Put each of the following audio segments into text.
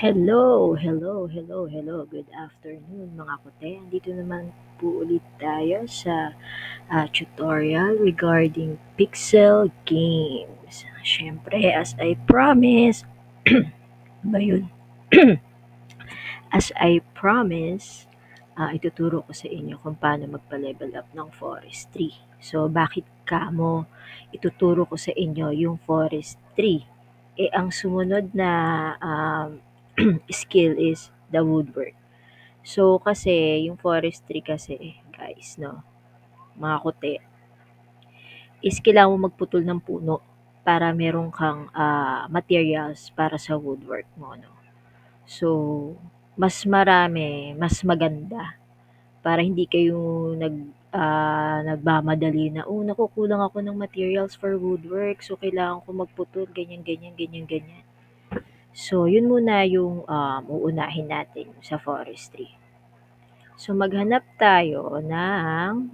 Hello, hello, hello, hello. Good afternoon mga kote. Andito naman po ulit tayo sa tutorial regarding pixel games. Siyempre, as I promise, ba yun? As I promise, ituturo ko sa inyo kung paano magpa-level up ng forestry. So, bakit kamo ituturo ko sa inyo yung forestry? Ang sumunod na skill is the woodwork. So, kasi, yung forestry kasi, guys, no, mga kote, is kailangan mo magputol ng puno para meron kang materials para sa woodwork mo, no. So, mas marami, mas maganda para hindi kayo nagmamadali na, "Oh, naku ako ng materials for woodwork, so kailangan ko magputol ganyan, ganyan, ganyan, ganyan." So, yun muna yung, uunahin natin sa forestry. So, maghanap tayo ng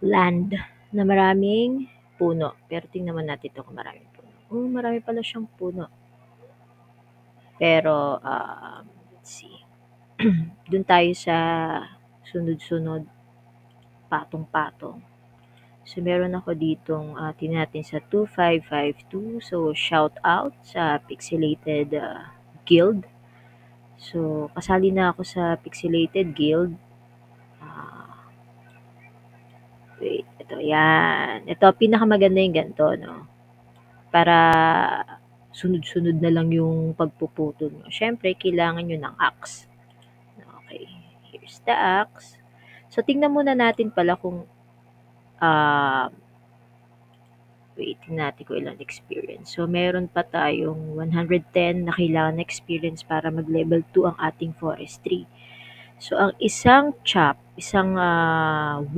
land na maraming puno. Pero tingnan naman natin 'to kung maraming puno. Oh, marami pala siyang puno. Pero, let's see. Dun tayo sa sunod-sunod, patong-patong. So, meron ako ditong, tingnan natin sa 2552. So, shout out sa Pixelated Guild. So, kasali na ako sa Pixelated Guild. Ah, wait, ito, yan. Ito, pinakamaganda yung ganito, no? Para sunod-sunod na lang yung pagpuputol mo. Siyempre, kailangan nyo ng axe. Okay, here's the axe. So, tingnan muna natin pala kung ah, wait, tingnan natin kung ilang experience. So, meron pa tayong 110 na kailangan na experience para mag-level 2 ang ating forestry. So, ang isang chop, isang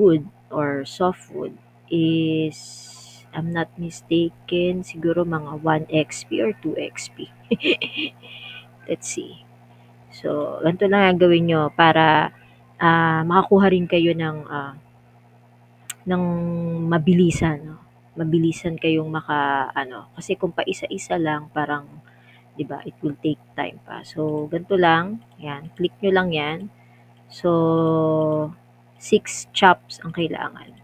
wood or softwood is, I'm not mistaken, siguro mga 1 XP or 2 XP. Let's see. So, ganito lang ang gawin nyo para makakuha rin kayo ng mabilisan, no? Mabilisan kayong kasi kung pa isa-isa lang, parang, 'di ba, it will take time pa. So, ganito lang, yan, click nyo lang yan. So, 6 chops ang kailangan.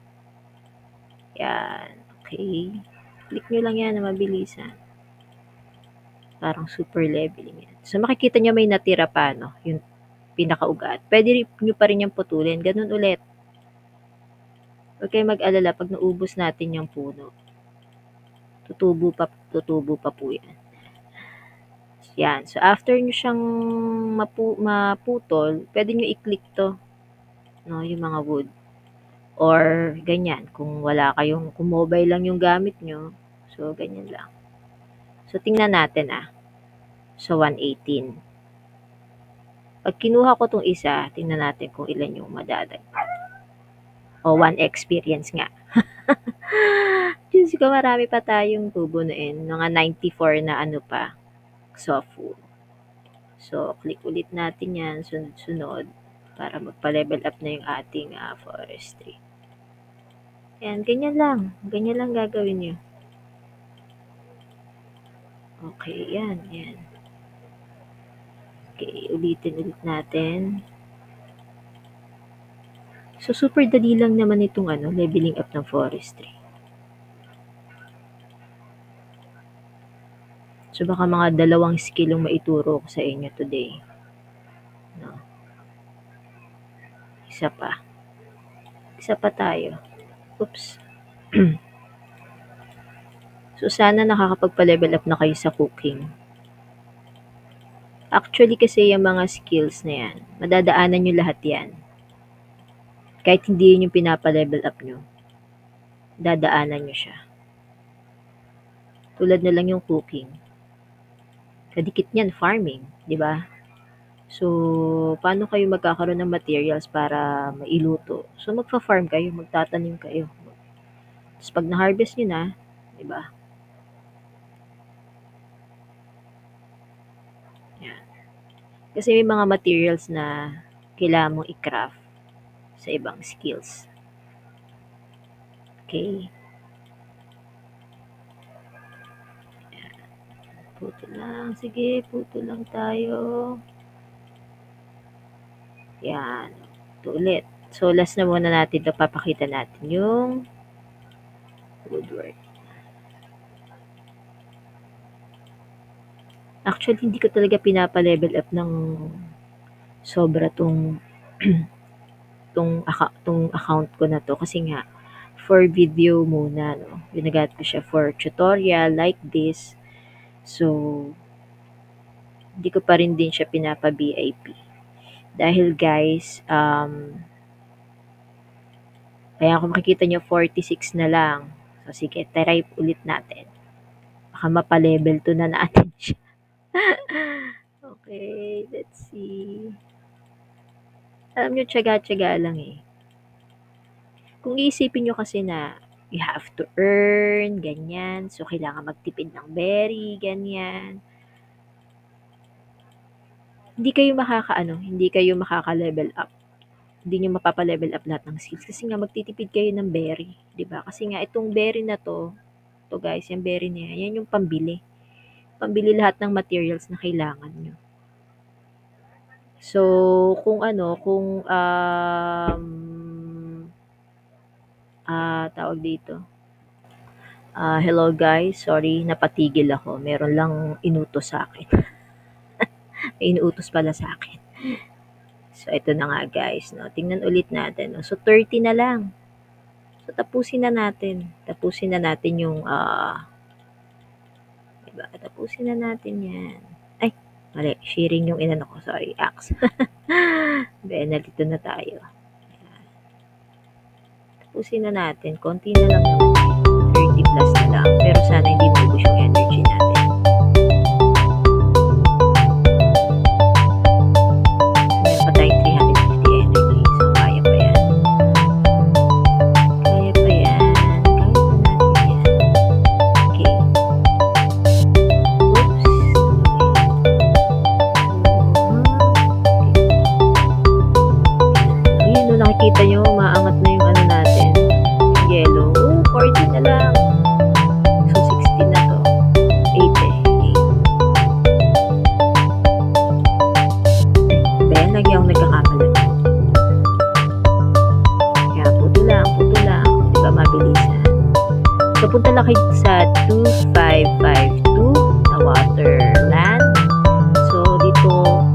Yan, okay. Click nyo lang yan na mabilisan. Parang super leveling yan. So, makikita nyo may natira pa, no? Yung pinakaugat. Pwede nyo pa rin yung putulin. Ganun ulit. Huwag kayong mag-alala pag naubos natin yung puno. Tutubo pa po yan. Yan. So, after nyo siyang maputol, pwede nyo i-click to, no, yung mga wood. Or, ganyan. Kung kung mobile lang yung gamit nyo, so, ganyan lang. So, tingnan natin So, 118. Pag kinuha ko tong isa, tingnan natin kung ilan yung madadag. O, 1 experience nga. Diyos ko, marami pa tayong bubunuin. Mga 94 na ano pa, softwood. So, click ulit natin yan, sunod-sunod, para magpa-level up na yung ating forestry. Yan, ganyan lang. Ganyan lang gagawin nyo. Okay, yan, yan. Okay, ulitin ulit natin. So, super dali lang naman itong leveling up ng forestry. So, baka mga 2 skill yung maituro ko sa inyo today. No? Isa pa. Isa pa tayo. Oops. So, sana nakakapagpa-level up na kayo sa cooking. Actually kasi yung mga skills na yan, madadaanan nyo lahat yan. Kahit hindi yun yung pinapa-level up nyo, dadaanan nyo siya. Tulad na lang yung cooking. Kadikit niyan, farming, di ba? So, paano kayo magkakaroon ng materials para mailuto? So, magfa-farm kayo, magtatanim kayo. Tapos pag na-harvest nyo na, di ba? Yan. Kasi may mga materials na kailangan mong i-craft sa ibang skills. Okay? Puto lang. Sige, puto lang tayo. Yan. Ito ulit. So, last na muna natin ito. Papakita natin yung woodwork. Actually, hindi ko talaga pinapa-level up ng sobra tong account ko na to kasi nga for video muna, no. Ginagamit ko siya for tutorial like this. So, hindi ko pa rin din siya pinapa VIP. Dahil guys, kaya kung makikita nyo 46 na lang. So, sige, try ulit natin. Baka mapa-level 2 na natin siya. Okay, let's see. Alam nyo, tiyaga-tiyaga lang eh. Kung iisipin nyo kasi na you have to earn, ganyan. So, kailangan magtipid ng berry, ganyan. Hindi kayo makaka-level up. Hindi nyo mapapa-level up lahat ng skills kasi nga magtitipid kayo ng berry, 'di ba? Kasi nga itong berry na to guys, yung berry na yan yung pambili. Pambili lahat ng materials na kailangan nyo. So, kung tawag dito. Hello guys, sorry, napatigil ako. Meron lang inutos sa akin. May inuutos pala sa akin. So, ito na nga guys, no. Tingnan ulit natin, no. So, 30 na lang. So, tapusin na natin. Tapusin na natin yung, diba? Tapusin na natin yan. Ay, mali. Sharing yung inano ko. Sorry, axe. Then, nalito na tayo. Ayan. Tapusin na natin. Konti na lang naman. 30 plus na lang. Pero sana hindi maubos yung energy natin. Meron pa tayong 350 energy. So, kaya pa yan. Kaya pa yan. Kaya pa natin yan. Okay. Oops. Ayun, no, nakikita nyo, maangat na yung ano natin. Yung yellow. 40 na lang. So, 60 na to. 8 eh. 8. Ben, lagi akong nagkakamali. Kaya, puto lang, puto lang. Diba, mabilisan. So, punta lang kayo sa 2552 na Waterland. So, dito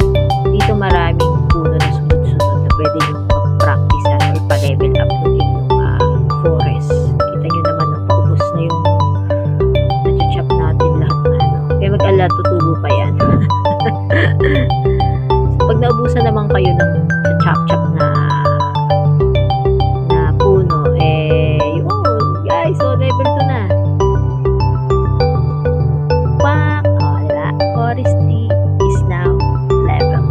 maraming puno na sunod-sunod na pwede nyo pag-practicean or pa-level up ng inyong forest. Kita nyo naman nung paubos na yung na-chop natin lahat na ano. Kaya mag-ala, tutubo pa yan. So, pag naubusan naman kayo ng chop-chop na puno, yun, guys, so level 2 na. Quack! Diba? Forestry is now level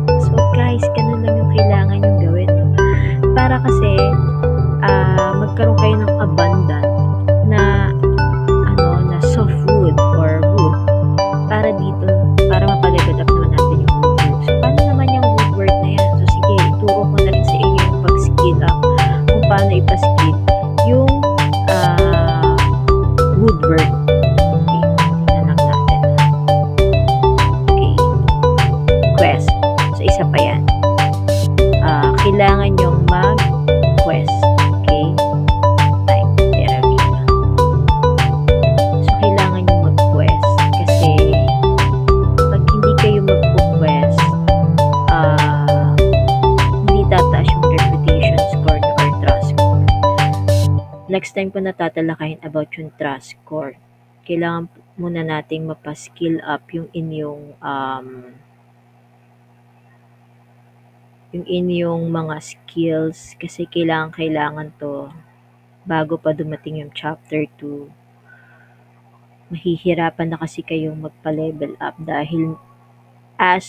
2. So, guys, ganun lang yung kailangan yung gawin. Para kasi, magkaroon kayo ng abundant na, na softwood or wood. Para dito, para mapalevel up naman natin yung woodwork. So, paano naman yung woodwork na yan? So, sige, ituro ko na rin sa inyo yung pag-skill up. Kung paano ipa-skill yung woodwork. Okay, tingnan lang natin. Okay, quest. So, isa pa yan. Kailangan yung mag-quest. Okay? Type Terravita. So, kailangan yung mag-quest. Kasi, pag hindi kayo mag-quest, hindi tataas yung reputation score nyo or trust score. Next time po natatalakayin about yung trust score. Kailangan muna nating mapaskill up yung inyong mga skills kasi kailangan to bago pa dumating yung chapter 2. Mahihirapan na kasi kayong magpa-level up dahil as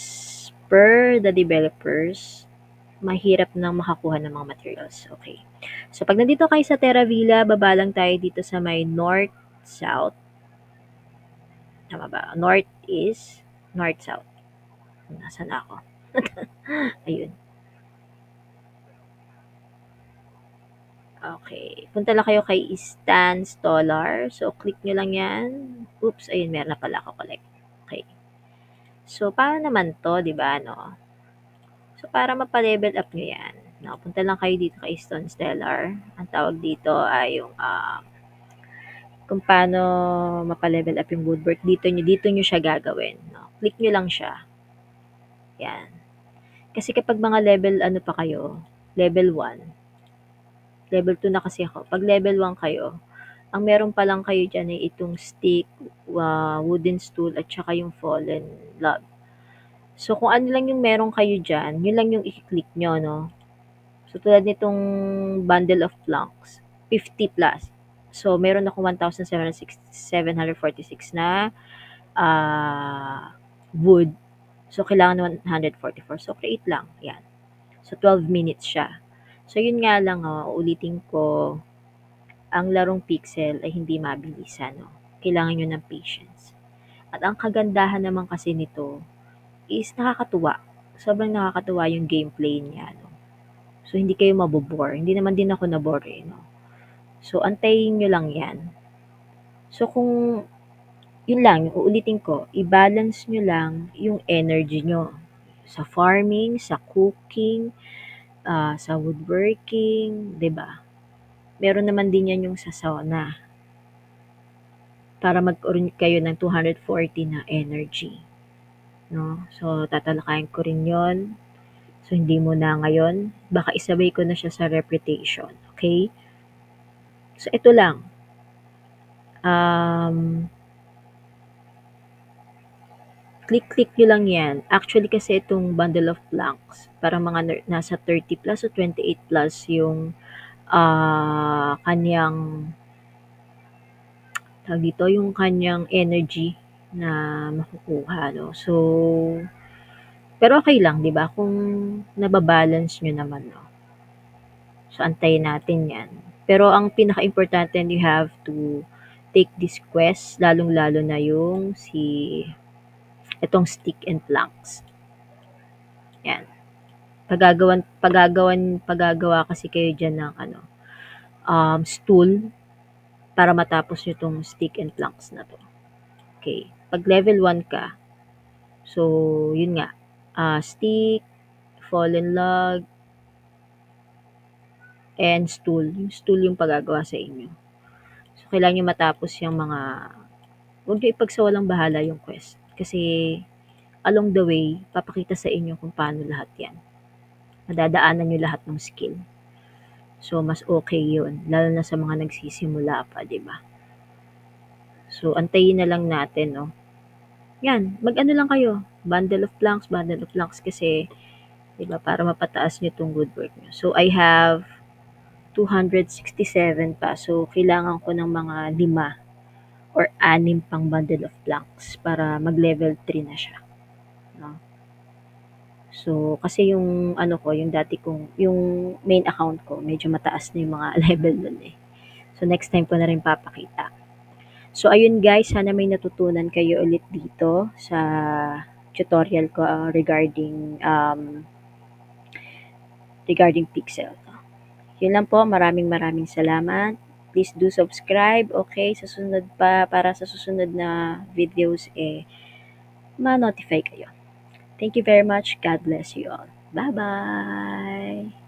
per the developers, mahirap nang makakuha ng mga materials. Okay. So, pag nandito kayo sa Terravilla, baba lang tayo dito sa may north-south. Tama ba? North-east, north-south. Nasaan ako? Ayun. Okay. Punta lang kayo kay Stan Stolar. So, click nyo lang yan. Oops, ayun, meron na pala ako collect. Okay. So, paano naman 'to, 'di ba, 'no? So, para mapa-level up niyo 'yan, 'no, punta lang kayo dito kay Stone Stellar. Ang tawag dito ay yung, kung paano mapa-level up yung woodwork, dito niyo siya gagawin, 'no. Click niyo lang siya, 'yan. Kasi kapag mga level ano pa kayo, level 1, level 2 na kasi ako. 'Pag level 1 kayo, ang meron pa lang kayo diyan ay itong stick, wooden stool at saka yung fallen log. So, kung ano lang yung meron kayo diyan, yun lang yung i-click niyo, 'no. So, tulad nitong bundle of planks, 50 plus. So, meron akong 1,746 na wood. So, kailangan 144. So, create lang. Yan. So, 12 minutes siya. So, yun nga lang, uulitin ko, ang larong pixel ay hindi mabilisan. No? Kailangan nyo ng patience. At ang kagandahan naman kasi nito is nakakatuwa. Sobrang nakakatuwa yung gameplay niya. No? So, hindi kayo mabobore. Hindi naman din ako nabore. No? So, antayin nyo lang yan. So, kung yun lang, yung uulitin ko, i-balance nyo lang yung energy nyo sa farming, sa cooking, sa woodworking, 'di ba? Meron naman din yan yung sa sauna para magkaroon kayo ng 240 na energy, no? So, tatalakayin ko rin yon. So, hindi mo na ngayon. Baka isabay ko na siya sa reputation, okay? So, ito lang. Um, click-click nyo lang yan. Actually, kasi itong bundle of planks, para mga nasa 30 plus o 28 plus yung kanyang, tawag dito, yung kanyang energy na makukuha, no? So, pero okay lang, di ba? Kung nababalance nyo naman, no? So, antayin natin yan. Pero ang pinaka-importante, you have to take this quest, lalong-lalo na yung itong stick and planks. Yan. Pagagawa kasi kayo dyan ng stool para matapos nyo itong stick and planks na to. Okay. Pag level 1 ka, so, yun nga, stick, fallen log, and stool. Yung stool yung pagagawa sa inyo. So, kailangan nyo matapos yung mga, huwag nyo ipagsawalang bahala yung quest. Kasi, along the way, papakita sa inyo kung paano lahat yan. Madadaanan nyo lahat ng skill. So, mas okay yun. Lalo na sa mga nagsisimula pa, di ba? So, antayin na lang natin, no? Yan, mag-ano lang kayo. Bundle of planks kasi, di ba, para mapataas nyo itong woodwork nyo. So, I have 267 pa. So, kailangan ko ng mga 5 or 6 pang bundle of planks para mag-level 3 na siya. No? So, kasi yung ano ko, yung dati kong, yung main account ko, medyo mataas na yung mga level nun eh. So, next time ko na rin papakita. So, ayun guys, sana may natutunan kayo ulit dito sa tutorial ko regarding pixel. Yun lang po, maraming salamat. Please do subscribe, okay? Sa sunod pa, para sa susunod na videos, ma-notify kayo. Thank you very much. God bless you all. Bye-bye!